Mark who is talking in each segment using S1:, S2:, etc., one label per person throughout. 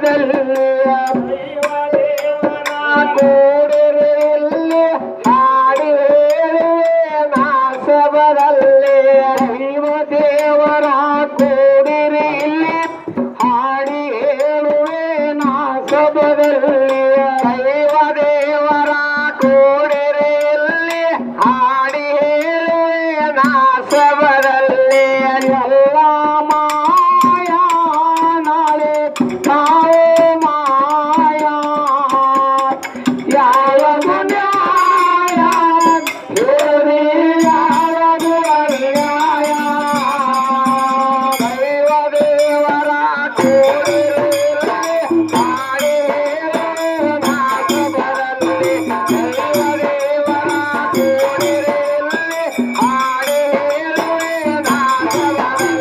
S1: ಸಬದಲ್ಲಿ ಕೂಡಿರಿಲ್ಲಿ ಹಾಡಿ ಹೇಳುವೆ ನಾ ಸಬದಲ್ಲಿ ದೈವ ದೇವರ ಕೂಡಿರಿ ಇಲ್ಲಿ ಹಾಡಿ ಹೇಳುವೆ ನಾ ಸಬದಲ್ಲಿ ದೈವ ದೇವರ ಕೂಡಿರಿ ಇಲ್ಲಿ ಹಾಡಿ ಹೇಳುವೆ ನಾ ಸಬದಲ್ಲಿ ಎಲ್ಲ ಮಾಯಾ ನಾಳೆ ನಾವು ಮಾಯಾ ಯಾವುದು ನ್ಯಾಯ ಹೇಳಿ ಯಾವುದು ಅನ್ಯಾಯ ದೈವ ದೇವರ ಕೂಡಿರಲಿ ಹಾಡಿ ಹೇಳುವೆ ನಾ ಸಬದಲ್ಲಿ ದೈವ ದೇವರ ಕೂಡಿರಲಿ ಹಾಡಿ ಹೇಳುವೆ ನಾ ಸಬದಲ್ಲಿ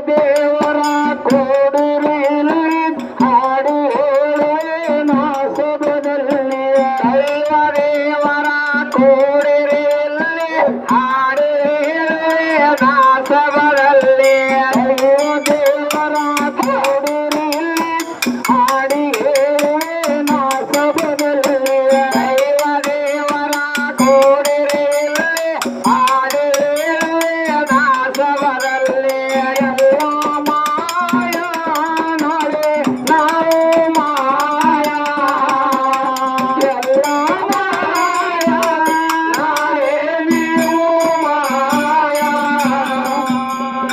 S1: ದೇವರ ಕೂಡಿರಲಿ ಹಾಡಿ ಹೇಳುವೆ ನಾ ಸಬದಲ್ಲಿ ದೈವ ದೇವರ ಕೂಡಿರಲಿ ಹಾಡಿ ಹೇಳುವೆ ನಾ ಸಬದಲ್ಲಿ ದೈವ ದೇವರ ಕೂಡಿರಲಿ ಹಾಡಿ ಹೇಳುವೆ ನಾ ಸಬದಲ್ಲಿ ದೈವ ದೇವರ ಕೂಡಿರಲಿ ಹಾಡಿ ಹೇಳುವೆ ನಾ ಸಬದಲ್ಲಿ ಎಲ್ಲ ಮಾಯಾ ನಾಳೆ ನಾವು ಮಾಯಾ ಎಲ್ಲ ಮಾಯಾ ನಾಳೆ ನೀವು ಮಾಯಾ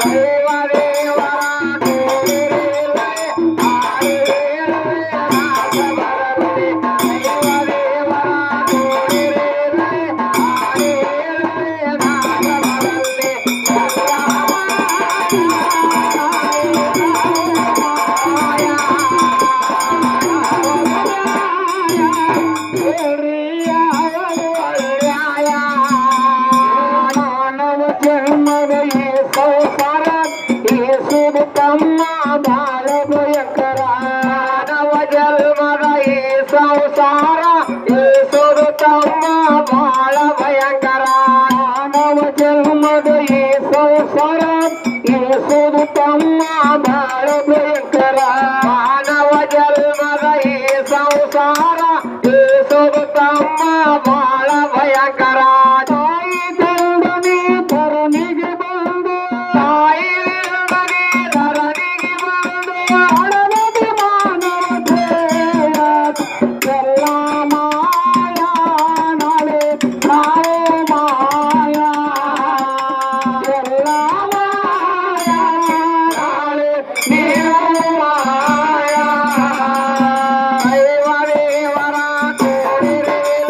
S1: ದೈವ ದೇವರ ಕೂಡಿರಲಿ ಹಾಡಿ ಹೇಳುವೆ ನಾ ಸಬದಲ್ಲಿ ದೈವ ದೇವರ ಕೂಡಿರಲಿ ಹಾಡಿ ಹೇಳುವೆ ನಾ ಸಬದಲ್ಲಿ ಮಾನವ ಜನ್ಮದ ಈ ಸಂಸಾರ ಏಸುದು ತಮ್ಮ ಬಾಳ ಭಯಂಕರ ಮಾನವ ಜನ್ಮದ ಈ ಸಂಸಾರ ಏಸುದು ತಮ್ಮ ಬಾಳ ಭಯಂಕರ ಮಾನವ ಜನ್ಮದ ಈ ಸಂಸಾರ ಏಸುದು ತಮ್ಮ ಬಾಳ ಭಯಂಕರ ಮಾನವ ಜನ್ಮದ ಈ ಸಂಸಾರ ಏಸುದು ತಮ್ಮ ಬಾಳ ಭಯಂಕರ ತಾಯಿ ತಂದನಿ ಧರಣಿಗೆ ಬಂದು ತಾಯಿ ತಂದನಿ ಧರಣಿಗೆ ಬಂದು ಹಣಮತಿ ಮಾನವ ಧ್ಯೇಯ ಎಲ್ಲ ಮಾಯಾ ನಾಳೆ ನಾವು ಮಾಯಾ ಎಲ್ಲ ಮಾಯಾ ನಾಳೆ ನೀವು ಮಾಯಾ ದೈವ ದೇವರ ಕೂಡಿರಲಿ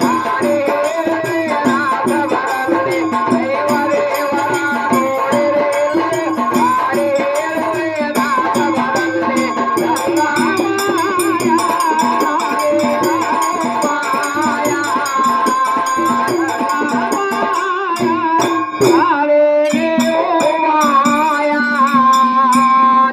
S1: ಹಾಡಿ ಹೇಳುವೆ ನಾ ಸಬದಲ್ಲಿ ದೈವ ದೇವರ ಕೂಡಿರಲಿ ಹಾಡಿ ಹೇಳುವೆ ನಾ ಸಬದಲ್ಲಿ ಎಲ್ಲ ಮಾಯಾ ನಾಳೆ ಮಾಯಾ ನಾಳೆ ನೀವು ಮಾಯಾ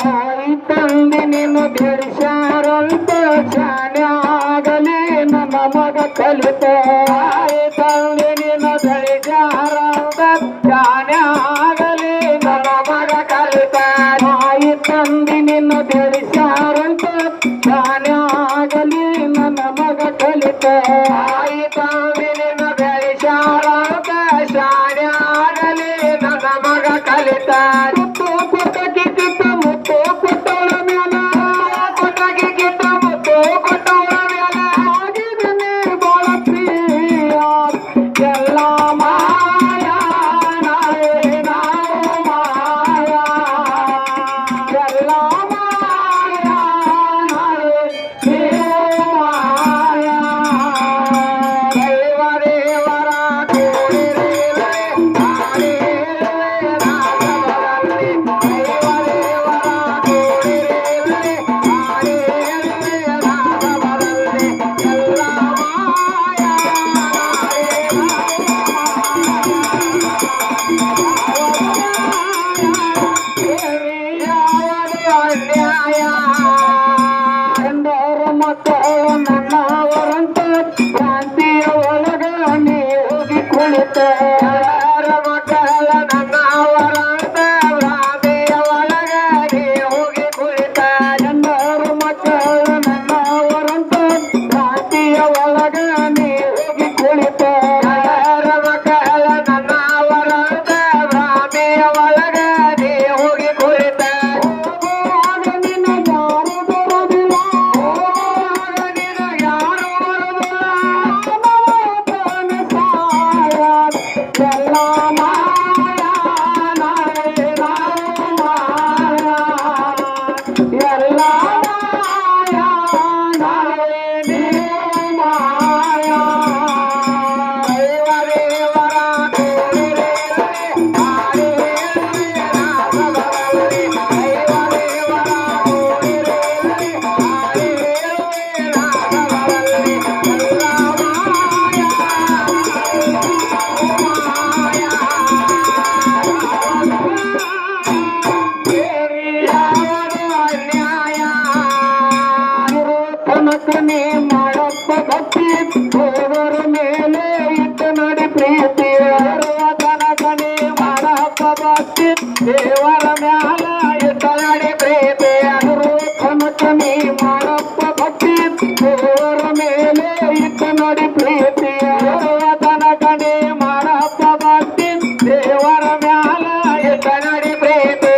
S1: ತಾಯಿ ತಂದೆ ನಿನ್ನ ಬೆಳೆಸ್ಯಾರಂತ ಶಾನ್ಯಾಗಲಿ ನನ್ನ ಮಗ ಕಲಿತ ತಾಯಿ ತಂದೆ ನಿನ್ನ ಬೆಳೆಸ್ಯಾರಂತ ಶಾನ್ಯಾಗಲಿ ನನ್ನ ಮಗ ಕಲಿತ ತಾಯಿ ತಂದೆ ನಿನ್ನ ಬೆಳೆಸ್ಯಾರಂತ ಶಾನ್ಯಾಗಲಿ ನನ್ನ ಮಗ ಕಲಿತ ತಾಯಿ ತಂದೆ ನಿನ್ನ ಬೆಳೆಸ್ಯಾರಂತ ಶಾನ್ಯಾಗಲಿ ನನ್ನ ಮಗ ಕಲಿತ ಮುತ್ತು ಕೊಟ್ಟಗಿ ಕಿತ್ತ ಮುತ್ತು ಕೊಟ್ಟವಳ ಮ್ಯಾಲ ಕೊಟ್ಟಗಿ ಕಿತ್ತ ಮುತ್ತು ಕೊಟ್ಟವಳ ಮ್ಯಾಲ ಮಕ್ಕಳು ನನ್ನವರಂತ ಕ್ರಾಂತಿಯ ಒಳಗ ನೀ ಹೋಗಿ ಕುಳಿತ ಎಲ್ಲರ ಮಕ್ಕಳ ನನ್ನವರಂತ ಕ್ರಾಂತಿಯ ಒಳಗ ನೀ ಹೋಗಿ ಕುಳಿತ ಎಲ್ಲರ ಮಕ್ಕಳು ನನ್ನವರಂತ ಕ್ರಾಂತಿಯ ಒಳಗ ನೀ ಹೋಗಿ ಕುಳಿತ ಎಲ್ಲರ ಮಕ್ಕಳ ನನ್ನವರಂತ ಕ್ರಾಂತಿಯ ಒಳಗ ನೀ ಹೋಗಿ ಕುಳಿತ ಮಾಡಪ್ಪ ಭಕ್ತಿ ದೇವರ ಮೇಲೆ ಇಟ್ಟು ನೋಡಿ ಪ್ರೀತಿ ತನಕನೇ ಮಾಡಪ್ಪ ಭಕ್ತಿ ದೇವರ ಮ್ಯಾಲ ಇಟ್ಟು ನೋಡಿ ಪ್ರೀತಿ ತನಕನೇ ಮಾಡಪ್ಪ ಭಕ್ತಿ ದೇವರ ಮೇಲೆ ಇಟ್ಟು ನೋಡಿ ಪ್ರೀತಿ ತನಕನೇ ಮಾಡಪ್ಪ ಭಕ್ತಿ ದೇವರ ಮ್ಯಾಲ ಇಟ್ಟು ನೋಡಿ ಪ್ರೀತಿ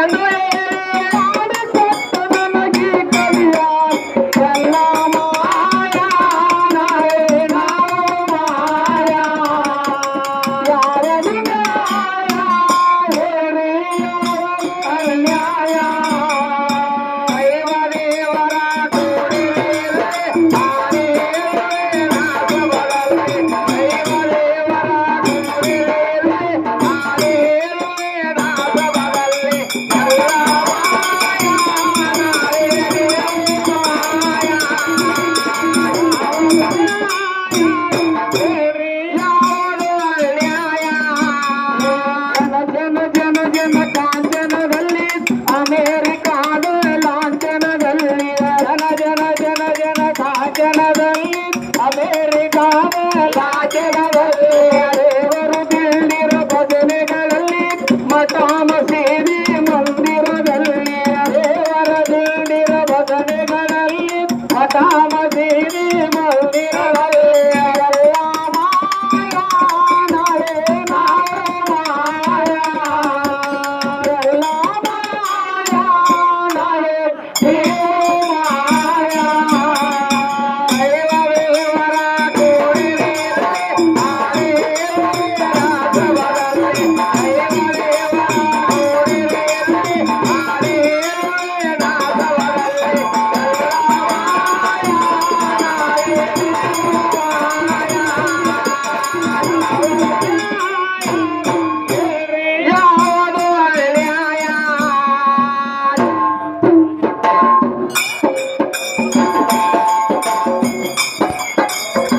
S1: Hallelujah.